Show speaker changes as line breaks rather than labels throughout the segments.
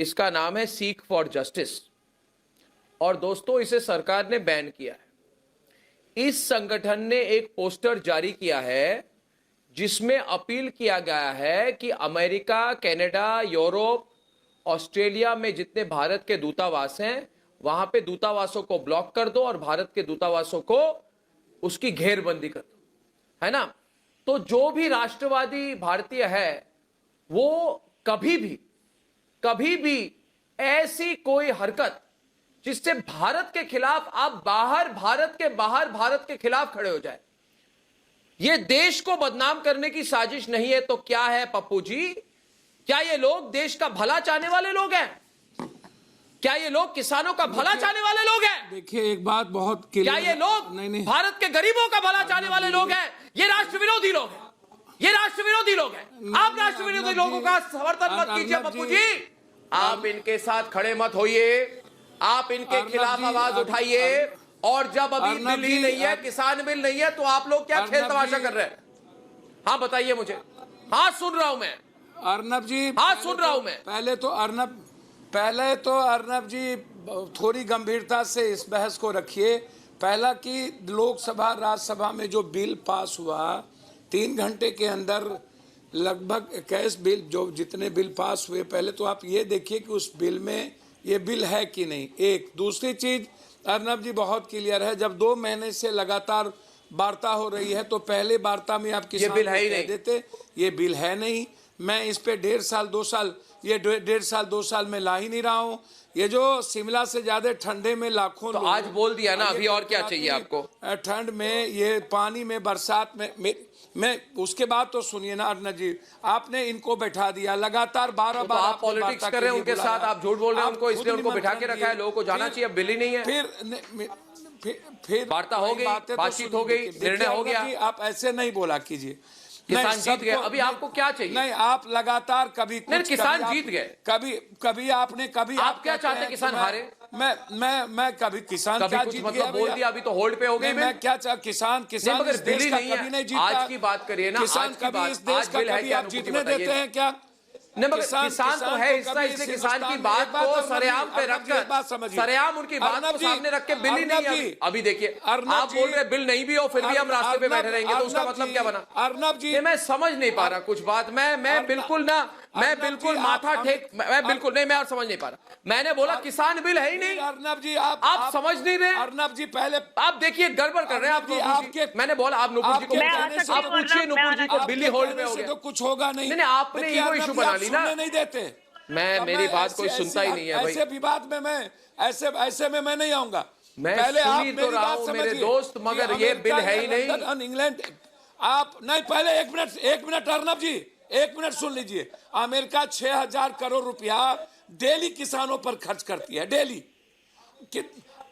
इसका नाम है सीख फॉर जस्टिस। और दोस्तों, इसे सरकार ने बैन किया है। इस संगठन ने एक पोस्टर जारी किया है जिसमें अपील किया गया है कि अमेरिका, कनाडा, यूरोप, ऑस्ट्रेलिया में जितने भारत के दूतावास हैं वहां पे दूतावासों को ब्लॉक कर दो और भारत के दूतावासों को उसकी घेरबंदी कर दो, है ना। तो जो भी राष्ट्रवादी भारतीय है वो कभी भी ऐसी कोई हरकत जिससे भारत के खिलाफ आप भारत के खिलाफ खड़े हो जाए, ये देश को बदनाम करने की साजिश नहीं है तो क्या है पप्पू जी? क्या ये लोग देश का भला चाहने वाले लोग हैं? क्या ये लोग किसानों का भला चाहने वाले लोग हैं?
देखिए, एक बात बहुत
क्या ये लोग
नहीं।
भारत के गरीबों का भला चाहने वाले लोग हैं? ये राष्ट्र विरोधी लोग हैं, ये राष्ट्र विरोधी लोग हैं। आप राष्ट्र विरोधी लोगों का समर्थन मत कीजिए पप्पू जी। आप इनके साथ खड़े मत होइए, आप इनके खिलाफ आवाज उठाइए। और जब अभी बिल ही नहीं है, किसान बिल नहीं है, तो आप लोग क्या खेल तमाशा कर रहे हैं? हाँ बताइए मुझे। हाँ सुन रहा हूं मैं
अर्नब जी।
हाँ सुन रहा हूं मैं।
पहले तो अर्नब जी थोड़ी गंभीरता से इस बहस को रखिए। पहला कि लोकसभा राज्यसभा में जो बिल पास हुआ 3 घंटे के अंदर लगभग 21 बिल, जो जितने बिल पास हुए, पहले तो आप ये देखिए कि उस बिल में ये बिल है कि नहीं। एक दूसरी चीज अर्नब जी बहुत क्लियर है, जब 2 महीने से लगातार वार्ता हो रही है तो पहले वार्ता में आप किसान
बिल है ही
कह देते ये बिल है नहीं। मैं इस पे 1.5 साल 2 साल, ये 1.5 साल 2 साल में ला ही नहीं रहा हूँ। ये जो शिमला से ज्यादा ठंडे में लाखों
तो आज बोल दिया ना, अभी और क्या चाहिए आपको?
ठंड में, ये पानी में, बरसात में मैं उसके बाद तो सुनिए ना अर्नब जी, आपने इनको बैठा दिया लगातार 12 बार।
आप पॉलिटिक्स कर रहे हैं उनके साथ, आप झूठ बोल रहे हैं उनको, इसलिए उनको बैठा के रखा है। लोगों को जाना चाहिए, अब बिल ही नहीं है। फिर वार्ता हो गई, बातचीत हो गई, निर्णय हो गया।
आप ऐसे नहीं बोला कीजिए।
किसान जीत गए, अभी आपको क्या चाहिए?
नहीं, आप लगातार कभी
किसान जीत गए,
कभी आपने आप
क्या चाहते? किसान हारे?
मैं कभी किसान क्या जीत गया?
बोल दिया, अभी तो होल्ड पे हो गई।
मैं क्या चाह किसान इस देश का कभी नहीं जीता।
आज की बात करिए ना,
किसान कभी इस देश का कभी आप जीतने देते हैं क्या?
नहीं, मगर किसान तो है हिस्सा, इसलिए किसान की बात को सरेआम पे रखकर, सरेआम उनकी बात को सामने रख के बिल ही नहीं है। अभी देखिए, आप बोल रहे बिल नहीं भी हो फिर भी हम रास्ते पे बैठे रहेंगे, तो उसका मतलब क्या बना?
अर्नब जी,
मैं समझ नहीं पा रहा कुछ बात। मैं बिल्कुल माथा ठेक, मैं बिल्कुल नहीं, मैं और समझ नहीं पा रहा। मैंने बोला किसान बिल है ही नहीं।
अर्नब जी,
आप समझ नहीं रहे।
अर्नब जी, पहले आप
देखिए गड़बड़ कर रहे हैं आप। मैंने बोला आप नुपुर जी को आप पूछिए, नुपुर जी को बिल होल्ड में हो गया
तो कुछ होगा नहीं।
आपने ईगो इशू बना ली ना,
नहीं देते।
मेरी बात कोई सुनता ही नहीं है भाई।
ऐसे विवाद में मैं ऐसे में मैं नहीं आऊंगा।
मैं सुन ही तो रहा हूं मेरे दोस्त, मगर ये बिल है ही नहीं।
इंग्लैंड आप नहीं, पहले एक मिनट अर्नब जी, 1 मिनट सुन लीजिए। अमेरिका 6000 करोड़ रुपया डेली किसानों पर खर्च करती है, डेली।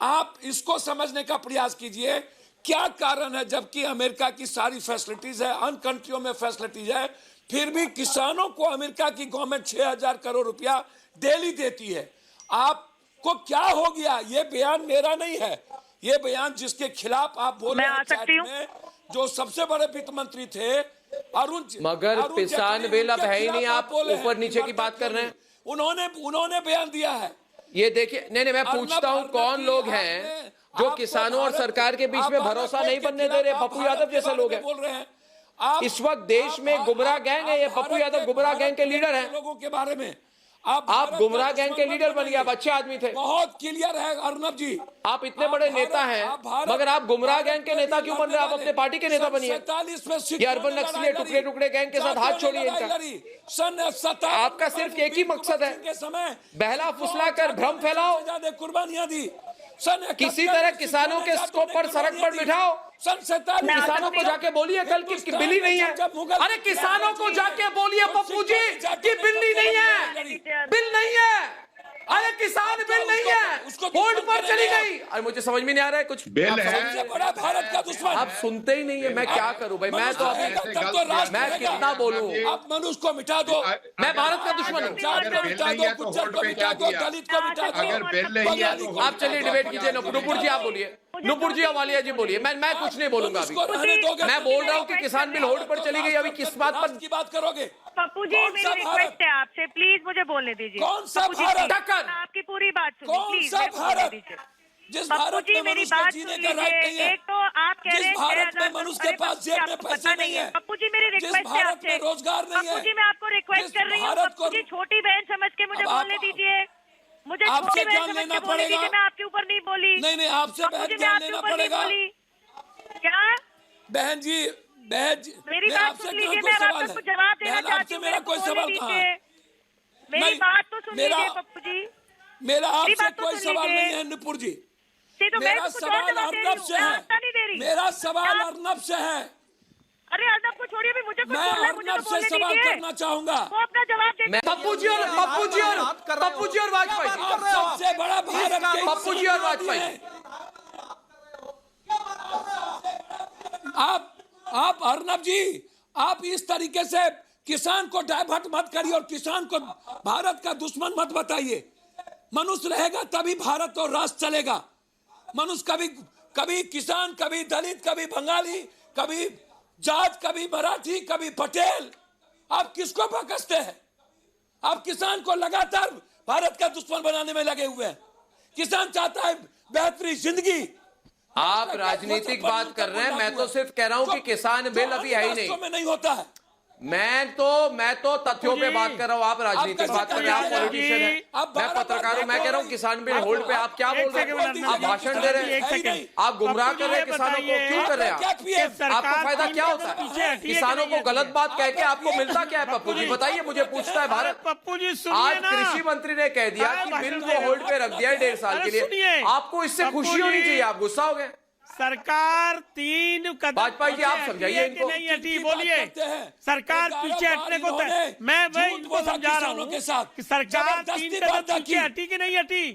आप इसको समझने का प्रयास कीजिए, क्या कारण है जबकि अमेरिका की सारी फैसिलिटीज है, अन्य कंट्रियों में फैसिलिटीज है, फिर भी किसानों को अमेरिका की गवर्नमेंट 6000 करोड़ रुपया डेली देती है। आपको क्या हो गया? ये बयान मेरा नहीं है, ये बयान जिसके खिलाफ आप बोल रहे हैं, जो सबसे बड़े वित्त मंत्री थे अरुण,
मगर किसान बिल अब है ही नहीं। आप ऊपर नीचे की बात कर रहे हैं।
उन्होंने बयान दिया है।
ये देखिए, नहीं मैं पूछता हूँ, कौन लोग हैं जो किसानों और सरकार के बीच में भरोसा नहीं बनने दे रहे? पप्पू यादव जैसे लोग हैं।
बोल रहे हैं
इस वक्त देश में गुमराह गैंग है, ये पप्पू यादव गुमराह गैंग के लीडर हैं।
लोगों के बारे में
आप गुमराह गैंग के लीडर बन गए। आप अच्छे आदमी थे,
बहुत क्लियर है अर्नब जी।
आप इतने बड़े नेता हैं, मगर आप गुमराह गैंग के नेता क्यों बन रहे हैं? आप अपने पार्टी के नेता बनिए। ये अर्बन नक्सली टुकड़े टुकड़े गैंग के साथ हाथ छोड़िए इनका। आपका सिर्फ एक ही मकसद है, बहला फुसला कर भ्रम फैलाओ,
कुर्बानियां दी।
किसी तरह किसानों के स्कोप पर सड़क पर बिठाओ। किसानों को जाके बोलिए कल की बिल्ली नहीं है। अरे किसानों को जाके बोलिए पप्पू जी कि बिल्ली नहीं है, बिल नहीं है। अरे किसान बिल नहीं है, होल्ड पर चली गई। अरे मुझे समझ में नहीं आ रहा है कुछ।
बिल है,
बड़ा भारत का दुश्मन।
आप सुनते ही नहीं है। मैं क्या करूं भाई? मैं तो मैं कितना बोलूं?
आप मनुष्य को मिटा दो।
मैं भारत का दुश्मन हूं।
अगर बिल नहीं है तो होल्ड पे क्या किया?
दलित को मिटा दो।
अगर बिल नहीं है तो
आप चलिए डिबेट कीजिए। नुपुर जी आप बोलिए।
मुझे
नुपुर जी,
2-3
अवालिया जी बोलिए। मैं कुछ नहीं बोलूंगा अभी।
उसको रहने दोगे?
मैं बोल रहा हूँ कि किसान बिल होल्ड पर चली गई, अभी किस बात पर?
की बात करोगे?
पप्पू जी
कौन सा
मेरी
भारत?
रिक्वेस्ट है आपसे, प्लीज मुझे बोलने दीजिए।
कौन सा
पप्पू जी,
भारत?
please,
टक्कर!
मैं आपकी पूरी बात सुनिए,
कौन
प्लीज
सा
मेरे को बोलने
भारत?
दीजिए।
जिस
पप्पू
भारत
जी
में
मेरी
मनुष्य को
बात
जीने
सुन
का राइट नहीं
लीजिए।
है,
एक तो आप कह
जिस
रहे हैं
भारत में
6,000
मनुष्य के
अरे
पास
पप्पू जी,
जेब में
आपको
पैसे
पता
नहीं है,
पप्पू जी मेरी
जिस
रिक्वेस्ट है
भारत
आपसे,
में रोजगार नहीं
पप्पू
है,
जी मैं आपको रिक्वेस्ट
जिस
कर रही हूँ,
भारत
पप्पू
को-
जी छोटी बहन समझ के मुझे
अब
बोलने
आप-
दीजिए। मुझे
आपसे
छोटी बहन
ज्ञान
समझ
लेना
के बोलने
पड़ेगा।
दीजिए, मैं आपके ऊपर नहीं बोली।
नहीं आपसे
पप्पू
बहन
जी मैं
ज्ञान
आपके
लेना
ऊपर नहीं
पड़ेगा।
बोली। क्या
बहन जी
मेरी
मैं
बात
आपसे
सुन
कोई
लीजिए, मैं
सवाल
आपको
है?
जवाब देना
बहन,
चाहती
आपसे
हूँ,
मेरा
मेरे को
कोई
बोलने
सवाल कहाँ
दीजिए।
है?
मेरी
नहीं,
बात तो सुन
मेरा-
लीजिए पप्पू जी।
मेरा
मेरी
आपसे
बात तो
कोई
सुन
सवाल
लीजिए।
नहीं है नुपुर जी।
नहीं तो मैं
मेरा
कुछ और
सवाल
जवाब दे रही
अर्नब
हूँ,
से
मैं
है।
आपका नहीं दे रही।
मेरा सवाल
आप-
अर्नब से है।
अरे अर्नब को छोड़िए, भी मुझे कुछ
मैं
बोलना है, मुझे तो
अर्नब से
बोलने
सवाल
दीजिए।
करना चाहूंगा।
वो अपना जवाब दे।
पप्पू जी और वाजपेयी जी।
आप सबसे बड़ा भारत के
पप्पू जी और वाजपेयी।
आप अर्नब जी, आप इस तरीके से किसान को डाइवर्ट मत करिए और किसान को भारत का दुश्मन मत बताइए। मनुष्य रहेगा तभी भारत और राष्ट्र चलेगा। मनुष्य कभी किसान, कभी दलित, कभी बंगाली, कभी जाट, कभी मराठी, कभी पटेल। आप किसको बकसते हैं? आप किसान को लगातार भारत का दुश्मन बनाने में लगे हुए हैं। किसान चाहता है बेहतरीन जिंदगी।
आप राजनीतिक बात कर रहे हैं, मैं तो सिर्फ कह रहा हूं कि किसान बिल अभी है ही नहीं।
में नहीं होता है।
मैं तो तथ्यों पे बात कर रहा हूँ, आप राजनीतिक बात कर रहे हैं, आप पॉलिटिशियन हैं। मैं पत्रकार हूँ, मैं कह रहा हूँ किसान बिल होल्ड पे आप क्या बोल रहे हैं? आप भाषण दे रहे हैं, आप गुमराह कर रहे हैं किसानों को, क्यों कर रहे हैं आप? आपको फायदा क्या होता है? किसानों को गलत बात कह के आपको मिलता क्या है? पप्पू जी बताइए, मुझे पूछता है भारत।
पप्पू जी
आज कृषि मंत्री ने कह दिया कि बिल को होल्ड पे रख दिया है 1.5 साल के लिए। आपको इससे खुशी होनी चाहिए, आप गुस्सा हो गए।
सरकार 3 कदम
वाजपेयी जी, आप समझाइए इनको।
नहीं हटी, बोलिए सरकार पीछे हटने को मैं वही इनको समझा रहा हूँ कि सरकार 3 कदम पीछे हटी कि नहीं हटी।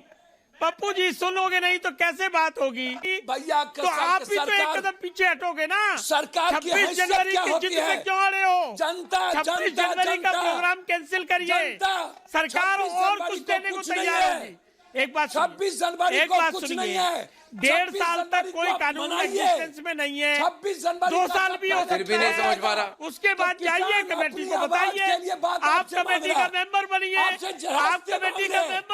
पप्पू जी सुनोगे नहीं तो कैसे बात होगी
भैया?
तो आप भी तो 1 कदम पीछे हटोगे ना।
सरकार की
26 जनवरी
क्या
की
होती
जिद
है?
में क्यों आ रहे हो?
जनता
26 जनवरी का प्रोग्राम कैंसिल करिए। सरकार
26
और
जनवरी
कुछ
को
देने को
कुछ नहीं
तैयार
है।
होगी। एक बात
26 जनवरी
एक
को
बात
कुछ
सुनिए,
नहीं है।
1.5
26
साल तक
जनवरी
कोई
को
कानून
मनाइए।
एग्जिस्टेंस में नहीं है।
26 जनवरी
2
का
साल भी हो
सबका
फिर भी नहीं समझ पा रहा।
उसके बाद
तो
जाइए
किसान
कमेटी
अपनी
को
आवाज के लिए
बताइए,
बात
आप
आपसे मांग
कमेटी
रहा
का
है।
मेंबर बनिए,
आपसे
आप
जवाब
कमेटी
मांग
का
रहे हैं।
मेंबर